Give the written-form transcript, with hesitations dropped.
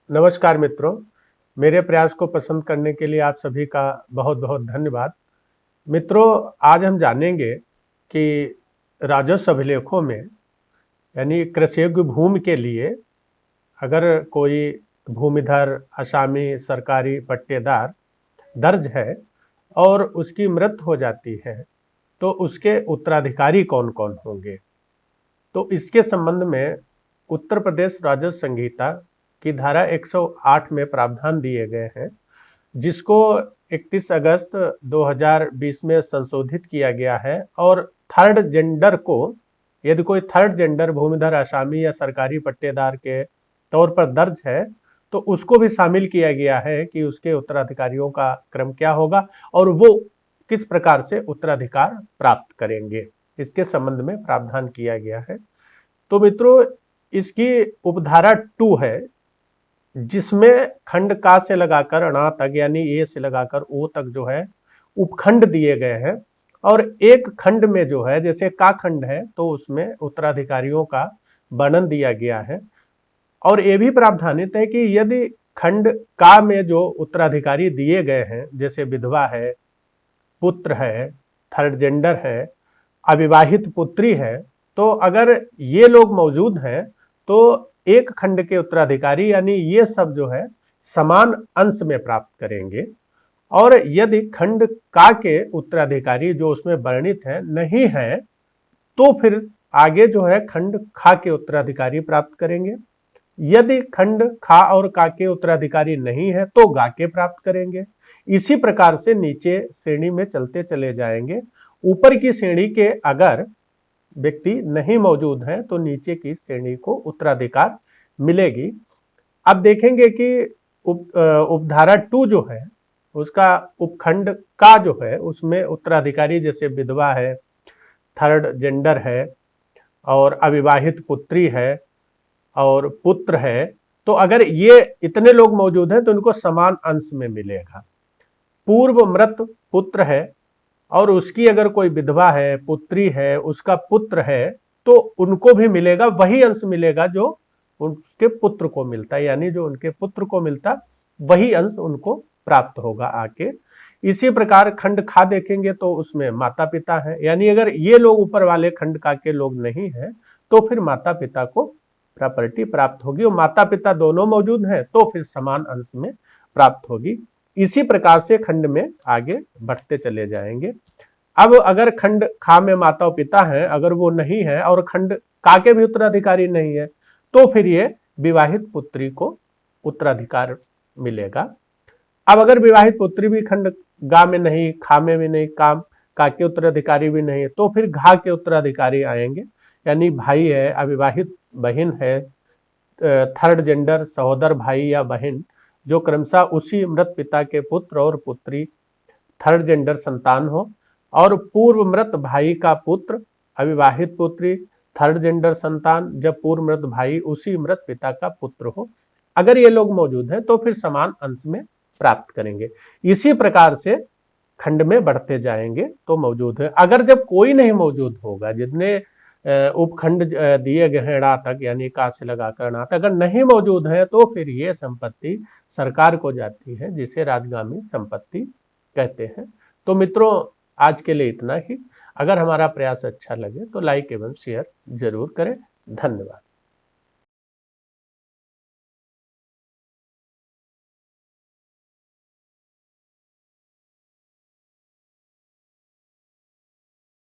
नमस्कार मित्रों, मेरे प्रयास को पसंद करने के लिए आप सभी का बहुत बहुत धन्यवाद। मित्रों, आज हम जानेंगे कि राजस्व अभिलेखों में यानी कृषियोग्य भूमि के लिए अगर कोई भूमिधर असामी सरकारी पट्टेदार दर्ज है और उसकी मृत्यु हो जाती है तो उसके उत्तराधिकारी कौन कौन होंगे। तो इसके संबंध में उत्तर प्रदेश राजस्व संहिता की धारा 108 में प्रावधान दिए गए हैं, जिसको 31 अगस्त 2020 में संशोधित किया गया है। और थर्ड जेंडर को, यदि कोई थर्ड जेंडर भूमिधर असामी या सरकारी पट्टेदार के तौर पर दर्ज है तो उसको भी शामिल किया गया है कि उसके उत्तराधिकारियों का क्रम क्या होगा और वो किस प्रकार से उत्तराधिकार प्राप्त करेंगे, इसके संबंध में प्रावधान किया गया है। तो मित्रों, इसकी उपधारा 2 है, जिसमें खंड का से लगाकर अणा तक यानी ए से लगाकर ओ तक जो है उपखंड दिए गए हैं। और एक खंड में जो है, जैसे का खंड है तो उसमें उत्तराधिकारियों का वर्णन दिया गया है। और ये भी प्रावधानित है कि यदि खंड का में जो उत्तराधिकारी दिए गए हैं, जैसे विधवा है, पुत्र है, थर्ड जेंडर है, अविवाहित पुत्री है, तो अगर ये लोग मौजूद हैं तो एक खंड के उत्तराधिकारी यानी ये सब जो है समान अंश में प्राप्त करेंगे। और यदि खंड का के उत्तराधिकारी जो उसमें वर्णित है नहीं है तो फिर आगे जो है खंड खा के उत्तराधिकारी प्राप्त करेंगे। यदि खंड खा और का के उत्तराधिकारी नहीं है तो गा के प्राप्त करेंगे। इसी प्रकार से नीचे श्रेणी में चलते चले जाएंगे। ऊपर की श्रेणी के अगर व्यक्ति नहीं मौजूद है तो नीचे की श्रेणी को उत्तराधिकार मिलेगी। अब देखेंगे कि उपधारा 2 जो है उसका उपखंड का जो है उसमें उत्तराधिकारी जैसे विधवा है, थर्ड जेंडर है और अविवाहित पुत्री है और पुत्र है, तो अगर ये इतने लोग मौजूद हैं तो उनको समान अंश में मिलेगा। पूर्व मृत पुत्र है और उसकी अगर कोई विधवा है, पुत्री है, उसका पुत्र है, तो उनको भी मिलेगा, वही अंश मिलेगा जो उनके पुत्र को मिलता है, यानी जो उनके पुत्र को मिलता वही अंश उनको प्राप्त होगा आके। इसी प्रकार खंड खा देखेंगे तो उसमें माता पिता है, यानी अगर ये लोग ऊपर वाले खंड खा के लोग नहीं है तो फिर माता पिता को प्रॉपर्टी प्राप्त होगी। और माता पिता दोनों मौजूद हैं तो फिर समान अंश में प्राप्त होगी। इसी प्रकार से खंड में आगे बढ़ते चले जाएंगे। अब अगर खंड खा में माता और पिता है, अगर वो नहीं है और खंड का के भी उत्तराधिकारी नहीं है तो फिर ये विवाहित पुत्री को उत्तराधिकार मिलेगा। अब अगर विवाहित पुत्री भी खंड गा में नहीं, खा में भी नहीं, काम का के उत्तराधिकारी भी नहीं है तो फिर घा के उत्तराधिकारी आएंगे, यानी भाई है, अविवाहित बहन है, थर्ड जेंडर सहोदर भाई या बहन जो क्रमशः उसी मृत पिता के पुत्र और पुत्री थर्ड जेंडर संतान हो, और पूर्व मृत भाई का पुत्र, अविवाहित पुत्री, थर्ड जेंडर संतान जब पूर्व मृत भाई उसी मृत पिता का पुत्र हो, अगर ये लोग मौजूद हैं तो फिर समान अंश में प्राप्त करेंगे। इसी प्रकार से खंड में बढ़ते जाएंगे तो मौजूद है। अगर जब कोई नहीं मौजूद होगा, जितने उपखंड दिए गए हैं णा तक यानी का से लगाकर णा तक अगर नहीं मौजूद है तो फिर ये संपत्ति सरकार को जाती है, जिसे राजगामी संपत्ति कहते हैं। तो मित्रों, आज के लिए इतना ही। अगर हमारा प्रयास अच्छा लगे तो लाइक एवं शेयर जरूर करें। धन्यवाद।